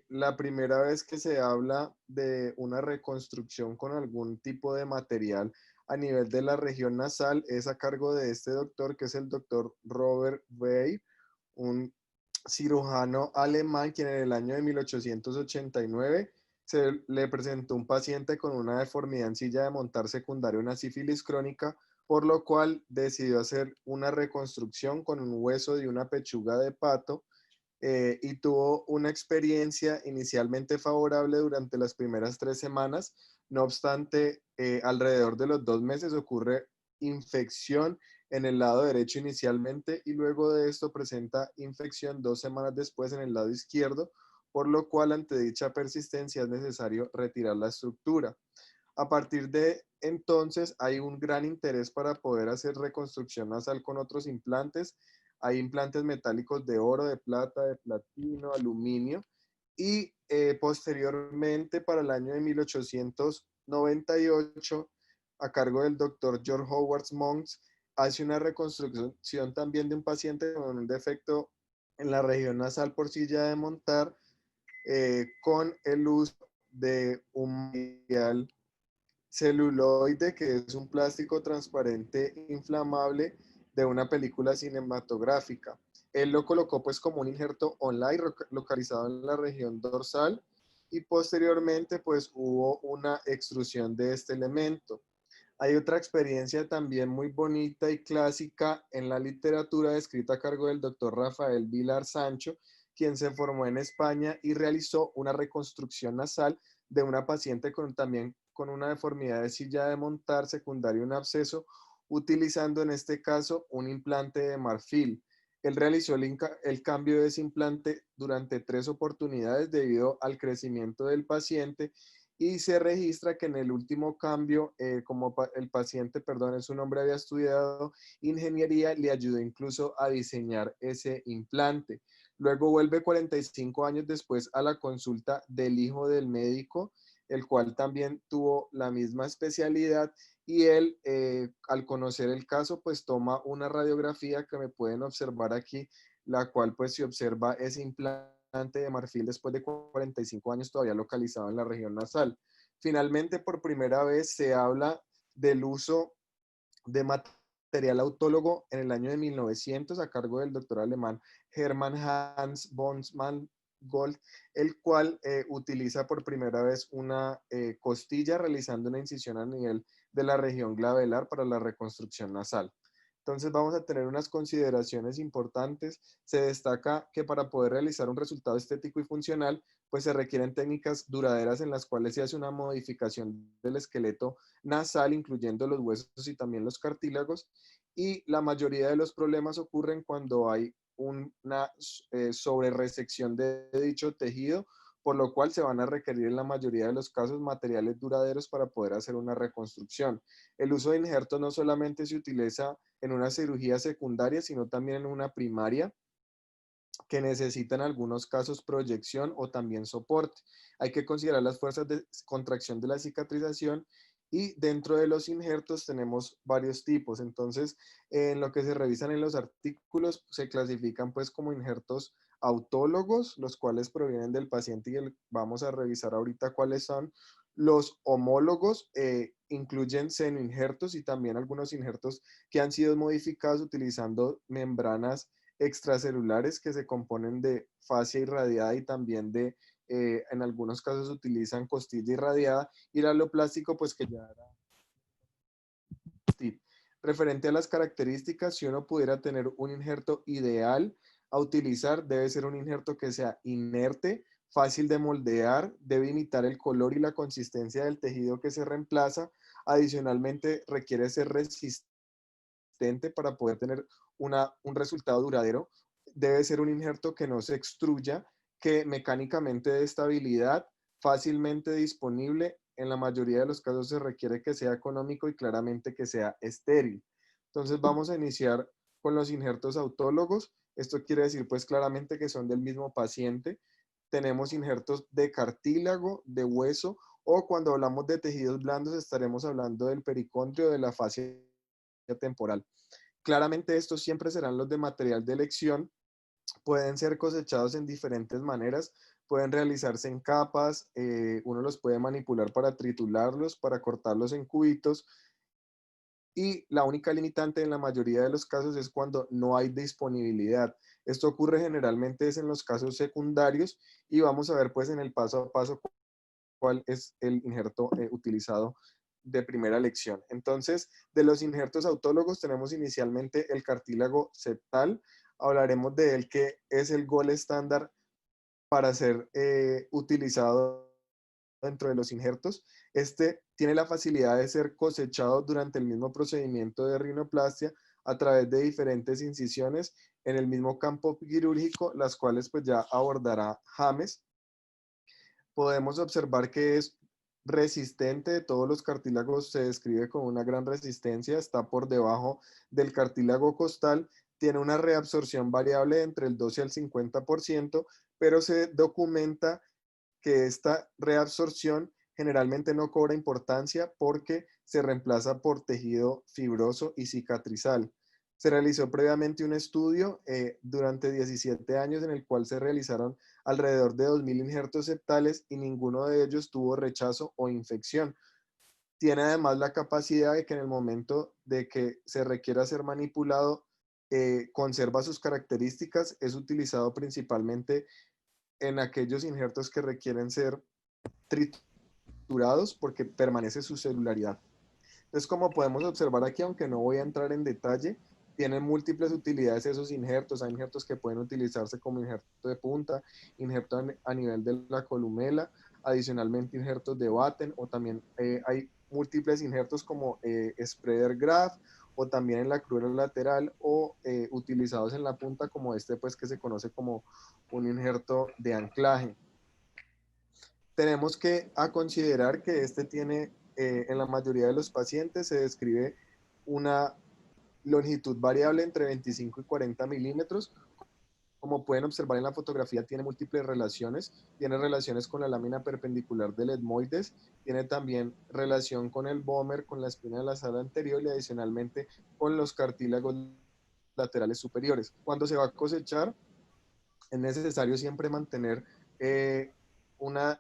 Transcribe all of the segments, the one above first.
la primera vez que se habla de una reconstrucción con algún tipo de material a nivel de la región nasal es a cargo de este doctor, que es el doctor Robert Weir, un cirujano alemán, quien en el año de 1889 se le presentó un paciente con una deformidad en silla de montar secundaria a una sífilis crónica, por lo cual decidió hacer una reconstrucción con un hueso de una pechuga de pato, y tuvo una experiencia inicialmente favorable durante las primeras 3 semanas. No obstante, alrededor de los 2 meses ocurre infección en el lado derecho inicialmente y luego de esto presenta infección 2 semanas después en el lado izquierdo, por lo cual ante dicha persistencia es necesario retirar la estructura. A partir de entonces hay un gran interés para poder hacer reconstrucción nasal con otros implantes. Hay implantes metálicos de oro, de plata, de platino, aluminio. Y posteriormente, para el año de 1898, a cargo del doctor George Howard Monks, hace una reconstrucción también de un paciente con un defecto en la región nasal por silla de montar, con el uso de un material celuloide, que es un plástico transparente inflamable de una película cinematográfica. Él lo colocó pues como un injerto online localizado en la región dorsal y posteriormente pues hubo una extrusión de este elemento. Hay otra experiencia también muy bonita y clásica en la literatura escrita a cargo del doctor Rafael Vilar Sancho, quien se formó en España y realizó una reconstrucción nasal de una paciente también con una deformidad de silla de montar secundaria a un absceso, utilizando en este caso un implante de marfil. Él realizó el cambio de ese implante durante 3 oportunidades debido al crecimiento del paciente y se registra que en el último cambio, como el paciente, perdón, su nombre había estudiado ingeniería, le ayudó incluso a diseñar ese implante. Luego vuelve 45 años después a la consulta del hijo del médico, el cual también tuvo la misma especialidad y él, al conocer el caso, pues toma una radiografía que me pueden observar aquí, la cual pues se observa ese implante de marfil después de 45 años todavía localizado en la región nasal. Finalmente, por primera vez se habla del uso de material autólogo en el año de 1900 a cargo del doctor alemán Hermann Hans Bonsmann Gold, el cual utiliza por primera vez una costilla realizando una incisión a nivel de la región glabelar para la reconstrucción nasal. Entonces vamos a tener unas consideraciones importantes. Se destaca que para poder realizar un resultado estético y funcional, pues se requieren técnicas duraderas en las cuales se hace una modificación del esqueleto nasal, incluyendo los huesos y también los cartílagos, y la mayoría de los problemas ocurren cuando hay una sobreresección de dicho tejido, por lo cual se van a requerir en la mayoría de los casos materiales duraderos para poder hacer una reconstrucción. El uso de injertos no solamente se utiliza en una cirugía secundaria, sino también en una primaria, que necesitan en algunos casos proyección o también soporte. Hay que considerar las fuerzas de contracción de la cicatrización y dentro de los injertos tenemos varios tipos. Entonces, en lo que se revisan en los artículos, se clasifican pues como injertos autólogos, los cuales provienen del paciente y vamos a revisar ahorita cuáles son. Los homólogos incluyen senoinjertos y también algunos injertos que han sido modificados utilizando membranas extracelulares que se componen de fascia irradiada y también en algunos casos utilizan costilla irradiada, y el aloplástico pues que ya era tip. Referente a las características, si uno pudiera tener un injerto ideal a utilizar, debe ser un injerto que sea inerte, fácil de moldear, debe imitar el color y la consistencia del tejido que se reemplaza. Adicionalmente, requiere ser resistente para poder tener un resultado duradero. Debe ser un injerto que no se extruya, que mecánicamente dé estabilidad, fácilmente disponible. En la mayoría de los casos se requiere que sea económico y claramente que sea estéril. Entonces vamos a iniciar con los injertos autólogos. Esto quiere decir pues claramente que son del mismo paciente. Tenemos injertos de cartílago, de hueso, o cuando hablamos de tejidos blandos estaremos hablando del pericondrio, de la fascia temporal. Claramente estos siempre serán los de material de elección, pueden ser cosechados en diferentes maneras. pueden realizarse en capas, uno los puede manipular para triturarlos, para cortarlos en cubitos, y la única limitante en la mayoría de los casos es cuando no hay disponibilidad. Esto ocurre generalmente es en los casos secundarios y vamos a ver pues en el paso a paso cuál es el injerto utilizado de primera elección. Entonces, de los injertos autólogos tenemos inicialmente el cartílago septal. Hablaremos de él, que es el gol estándar para ser utilizado dentro de los injertos. Este tiene la facilidad de ser cosechado durante el mismo procedimiento de rinoplastia a través de diferentes incisiones en el mismo campo quirúrgico, las cuales pues ya abordará James. Podemos observar que es resistente. De todos los cartílagos se describe con una gran resistencia, está por debajo del cartílago costal, tiene una reabsorción variable entre el 12 al 50%, pero se documenta que esta reabsorción generalmente no cobra importancia porque se reemplaza por tejido fibroso y cicatrizal. Se realizó previamente un estudio durante 17 años en el cual se realizaron alrededor de 2.000 injertos septales y ninguno de ellos tuvo rechazo o infección. Tiene además la capacidad de que en el momento de que se requiera ser manipulado, conserva sus características. Es utilizado principalmente en aquellos injertos que requieren ser triturados porque permanece su celularidad. Entonces, como podemos observar aquí, aunque no voy a entrar en detalle, tienen múltiples utilidades esos injertos. Hay injertos que pueden utilizarse como injerto de punta, injerto a nivel de la columela, adicionalmente injertos de Batten, o también hay múltiples injertos como spreader graft, o también en la crura lateral, o utilizados en la punta como este, pues que se conoce como un injerto de anclaje. Tenemos que considerar que este tiene, en la mayoría de los pacientes se describe una longitud variable entre 25 y 40 milímetros. Como pueden observar en la fotografía, tiene múltiples relaciones. Tiene relaciones con la lámina perpendicular del etmoides, tiene también relación con el vómer, con la espina de la sala anterior y adicionalmente con los cartílagos laterales superiores. Cuando se va a cosechar, es necesario siempre mantener una,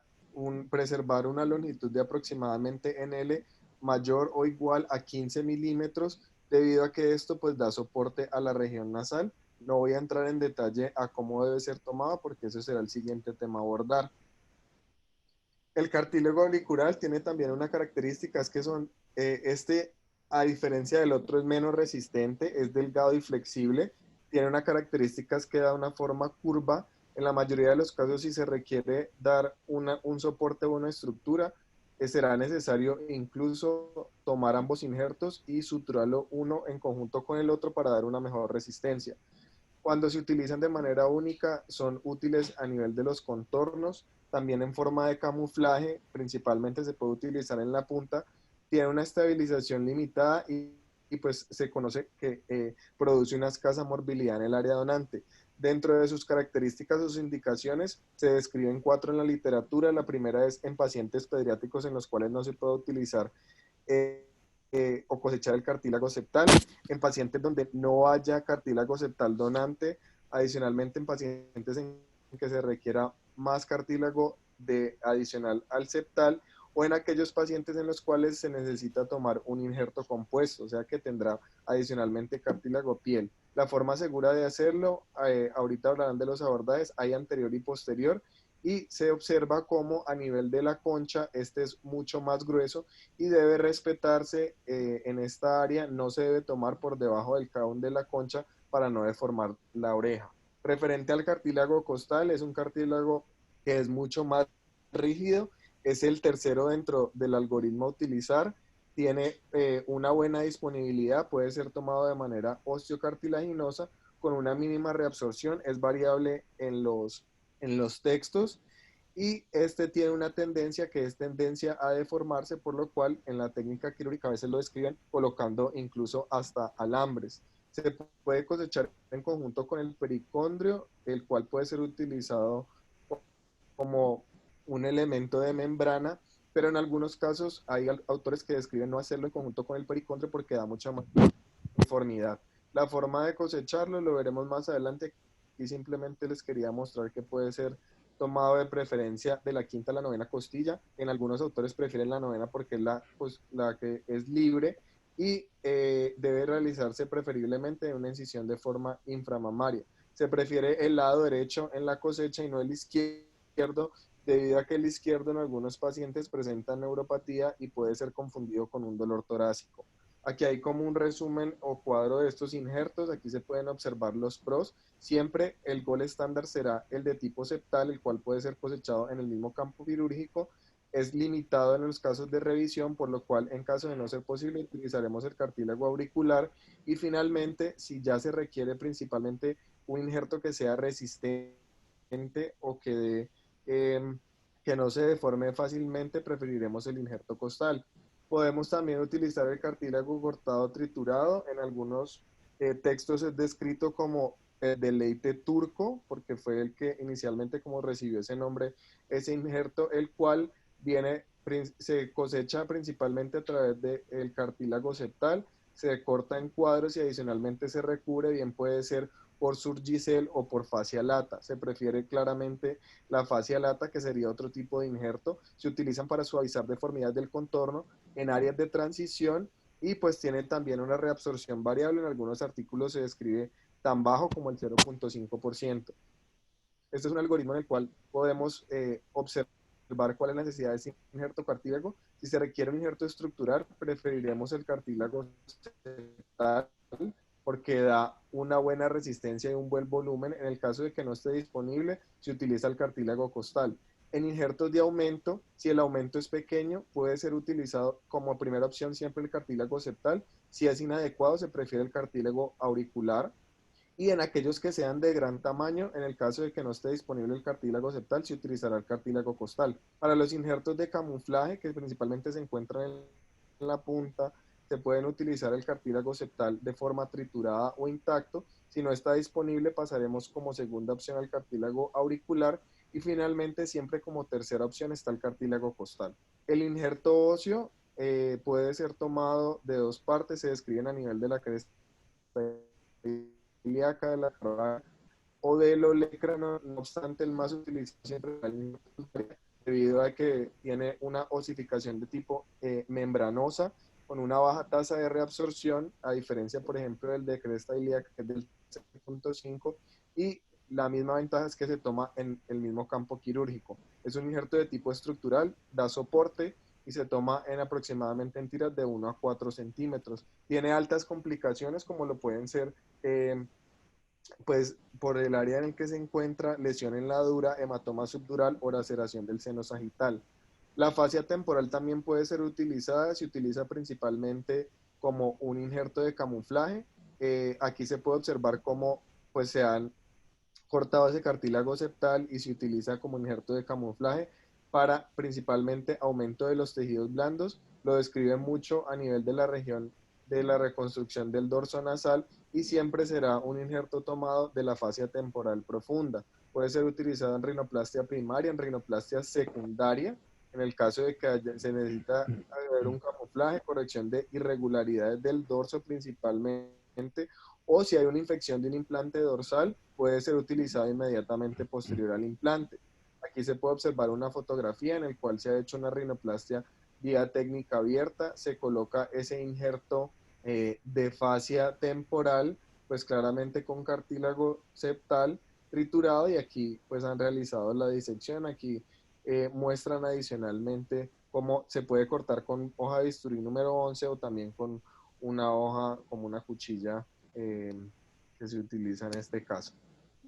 preservar una longitud de aproximadamente NL mayor o igual a 15 milímetros, debido a que esto pues da soporte a la región nasal. No voy a entrar en detalle a cómo debe ser tomado porque ese será el siguiente tema a abordar. El cartílago auricular tiene también una característica, es que a diferencia del otro, es menos resistente, es delgado y flexible, tiene una característica que da una forma curva. En la mayoría de los casos, si se requiere dar un soporte o una estructura, será necesario incluso tomar ambos injertos y suturarlo uno en conjunto con el otro para dar una mejor resistencia. Cuando se utilizan de manera única, son útiles a nivel de los contornos, también en forma de camuflaje, principalmente se puede utilizar en la punta, tiene una estabilización limitada y pues se conoce que produce una escasa morbilidad en el área donante. Dentro de sus características o sus indicaciones, se describen 4 en la literatura. La primera es en pacientes pediátricos en los cuales no se puede utilizar o cosechar el cartílago septal, en pacientes donde no haya cartílago septal donante, adicionalmente en pacientes en que se requiera más cartílago adicional al septal, o en aquellos pacientes en los cuales se necesita tomar un injerto compuesto, o sea que tendrá adicionalmente cartílago piel. La forma segura de hacerlo, ahorita hablarán de los abordajes, hay anterior y posterior, y se observa como a nivel de la concha este es mucho más grueso y debe respetarse en esta área, no se debe tomar por debajo del crown de la concha para no deformar la oreja. Referente al cartílago costal, es un cartílago que es mucho más rígido, es el tercero dentro del algoritmo a utilizar, tiene una buena disponibilidad, puede ser tomado de manera osteocartilaginosa con una mínima reabsorción, es variable en los textos, y este tiene una tendencia que es tendencia a deformarse, por lo cual en la técnica quirúrgica a veces lo describen colocando incluso hasta alambres. Se puede cosechar en conjunto con el pericondrio, el cual puede ser utilizado como un elemento de membrana, pero en algunos casos hay autores que describen no hacerlo en conjunto con el pericondrio porque da mucha más uniformidad. La forma de cosecharlo lo veremos más adelante y simplemente les quería mostrar que puede ser tomado de preferencia de la quinta a la novena costilla. En algunos autores prefieren la novena porque es la que es libre y debe realizarse preferiblemente en una incisión de forma inframamaria. Se prefiere el lado derecho en la cosecha y no el izquierdo, debido a que el izquierdo en algunos pacientes presenta neuropatía y puede ser confundido con un dolor torácico. Aquí hay como un resumen o cuadro de estos injertos. Aquí se pueden observar los pros. Siempre el gol estándar será el de tipo septal, el cual puede ser cosechado en el mismo campo quirúrgico. Es limitado en los casos de revisión, por lo cual en caso de no ser posible utilizaremos el cartílago auricular. Y finalmente, si ya se requiere principalmente un injerto que sea resistente o que no se deforme fácilmente, preferiremos el injerto costal. Podemos también utilizar el cartílago cortado triturado. En algunos textos es descrito como el deleite turco, porque fue el que inicialmente como recibió ese nombre, ese injerto, el cual se cosecha principalmente a través del cartílago septal, se corta en cuadros y adicionalmente se recubre, bien puede ser por surgicel o por fascia lata. Se prefiere claramente la fascia lata, que sería otro tipo de injerto. Se utilizan para suavizar deformidades del contorno en áreas de transición y pues tiene también una reabsorción variable. En algunos artículos se describe tan bajo como el 0.5%. Este es un algoritmo en el cual podemos observar cuál es la necesidad de ese injerto cartílago. Si se requiere un injerto estructural, preferiremos el cartílago septal porque da una buena resistencia y un buen volumen. En el caso de que no esté disponible, se utiliza el cartílago costal. En injertos de aumento, si el aumento es pequeño, puede ser utilizado como primera opción siempre el cartílago septal. Si es inadecuado, se prefiere el cartílago auricular. Y en aquellos que sean de gran tamaño, en el caso de que no esté disponible el cartílago septal, se utilizará el cartílago costal. Para los injertos de camuflaje, que principalmente se encuentran en la punta, se pueden utilizar el cartílago septal de forma triturada o intacto. Si no está disponible, pasaremos como segunda opción al cartílago auricular y finalmente siempre como tercera opción está el cartílago costal. El injerto óseo puede ser tomado de dos partes, se describen a nivel de la cresta ilíaca de la corona o del olecrano. No obstante, el más utilizado siempre es el debido a que tiene una osificación de tipo membranosa con una baja tasa de reabsorción, a diferencia, por ejemplo, del de cresta ilíaca, que es del 6.5, y la misma ventaja es que se toma en el mismo campo quirúrgico. Es un injerto de tipo estructural, da soporte y se toma en aproximadamente en tiras de 1 a 4 centímetros. Tiene altas complicaciones como lo pueden ser pues por el área en el que se encuentra, lesión en la dura, hematoma subdural o laceración del seno sagital. La fascia temporal también puede ser utilizada, se utiliza principalmente como un injerto de camuflaje. Aquí se puede observar cómo pues se han cortado ese cartílago septal y se utiliza como injerto de camuflaje para principalmente aumento de los tejidos blandos. Lo describe mucho a nivel de la región de la reconstrucción del dorso nasal y siempre será un injerto tomado de la fascia temporal profunda. Puede ser utilizado en rinoplastia primaria, en rinoplastia secundaria, en el caso de que se necesita haber un camuflaje, corrección de irregularidades del dorso principalmente, o si hay una infección de un implante dorsal, puede ser utilizado inmediatamente posterior al implante. Aquí se puede observar una fotografía en la cual se ha hecho una rinoplastia vía técnica abierta, se coloca ese injerto de fascia temporal, pues claramente con cartílago septal triturado y aquí pues han realizado la disección. Aquí muestran adicionalmente cómo se puede cortar con hoja de bisturí número 11 o también con una hoja como una cuchilla que se utiliza en este caso.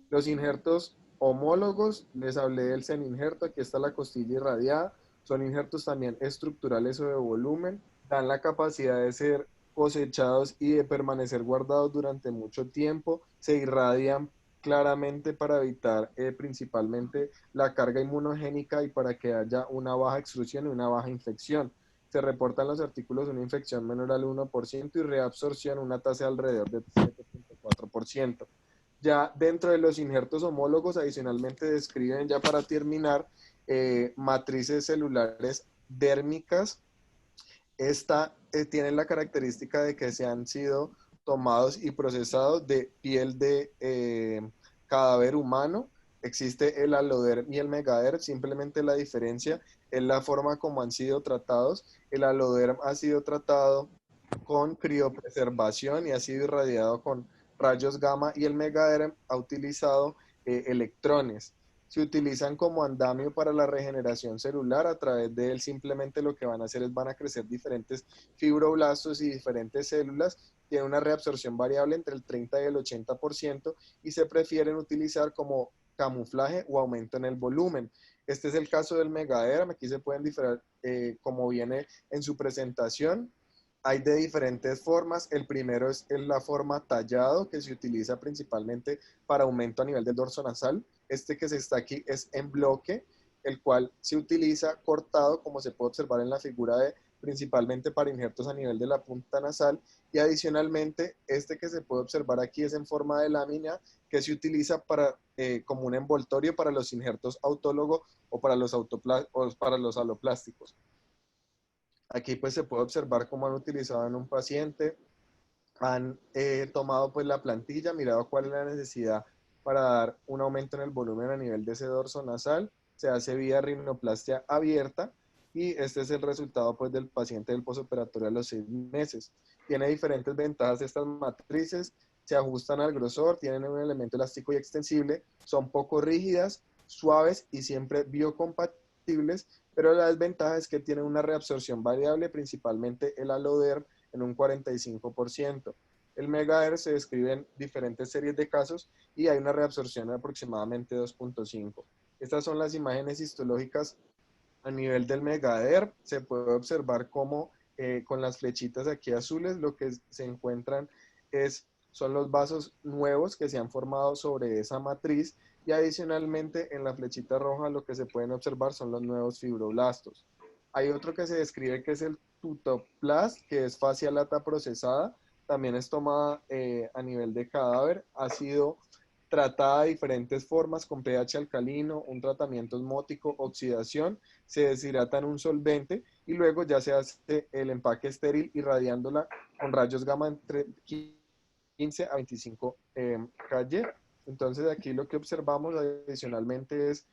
Los injertos homólogos, les hablé del seninjerto, aquí está la costilla irradiada, son injertos también estructurales o de volumen, dan la capacidad de ser cosechados y de permanecer guardados durante mucho tiempo, se irradian claramente para evitar principalmente la carga inmunogénica y para que haya una baja extrusión y una baja infección. Se reportan en los artículos una infección menor al 1% y reabsorción una tasa de alrededor de 7.4%. Ya dentro de los injertos homólogos, adicionalmente describen, ya para terminar, matrices celulares dérmicas. Esta tiene la característica de que se han sido tomados y procesados de piel de cadáver humano. existe el Alloderm y el Megaderm, simplemente la diferencia es la forma como han sido tratados. El Alloderm ha sido tratado con criopreservación y ha sido irradiado con rayos gamma, y el Megaderm ha utilizado electrones. Se utilizan como andamio para la regeneración celular. A través de él simplemente lo que van a hacer es van a crecer diferentes fibroblastos y diferentes células. Tiene una reabsorción variable entre el 30 y el 80%, y se prefieren utilizar como camuflaje o aumento en el volumen. Este es el caso del Megaderm. Aquí se pueden diferenciar, como viene en su presentación. Hay de diferentes formas. El primero es la forma tallado, que se utiliza principalmente para aumento a nivel del dorso nasal. Este que se está aquí es en bloque, el cual se utiliza cortado, como se puede observar en la figura de, principalmente para injertos a nivel de la punta nasal. Y adicionalmente, este que se puede observar aquí es en forma de lámina, que se utiliza para, como un envoltorio para los injertos autólogos o para los aloplásticos. Aquí pues se puede observar cómo han utilizado en un paciente, han tomado pues la plantilla, mirado cuál es la necesidad para dar un aumento en el volumen a nivel de ese dorso nasal. Se hace vía rinoplastia abierta, y este es el resultado pues del paciente del posoperatorio a los 6 meses. Tiene diferentes ventajas estas matrices: se ajustan al grosor, tienen un elemento elástico y extensible, son poco rígidas, suaves y siempre biocompatibles, pero la desventaja es que tienen una reabsorción variable, principalmente el Alloderm en un 45%. El Megaderm se describe en diferentes series de casos y hay una reabsorción de aproximadamente 2.5. Estas son las imágenes histológicas a nivel del Megaderm. Se puede observar cómo con las flechitas aquí azules lo que se encuentran son los vasos nuevos que se han formado sobre esa matriz, y adicionalmente en la flechita roja lo que se pueden observar son los nuevos fibroblastos. Hay otro que se describe que es el tutoplast, que es fascia lata procesada. También es tomada a nivel de cadáver. Ha sido tratada de diferentes formas con pH alcalino, un tratamiento osmótico, oxidación, se deshidrata en un solvente y luego ya se hace el empaque estéril irradiándola con rayos gamma entre 15 a 25 Ky. Entonces aquí lo que observamos adicionalmente es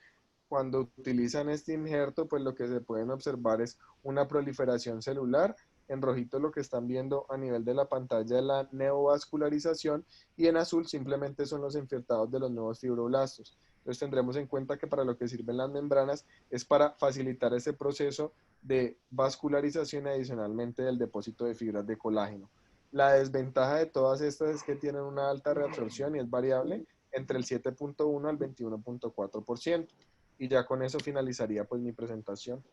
cuando utilizan este injerto, pues lo que se pueden observar es una proliferación celular. En rojito lo que están viendo a nivel de la pantalla es la neovascularización, y en azul simplemente son los infiltrados de los nuevos fibroblastos. Entonces tendremos en cuenta que para lo que sirven las membranas es para facilitar ese proceso de vascularización y adicionalmente del depósito de fibras de colágeno. La desventaja de todas estas es que tienen una alta reabsorción y es variable entre el 7.1 al 21.4%. Y ya con eso finalizaría pues mi presentación.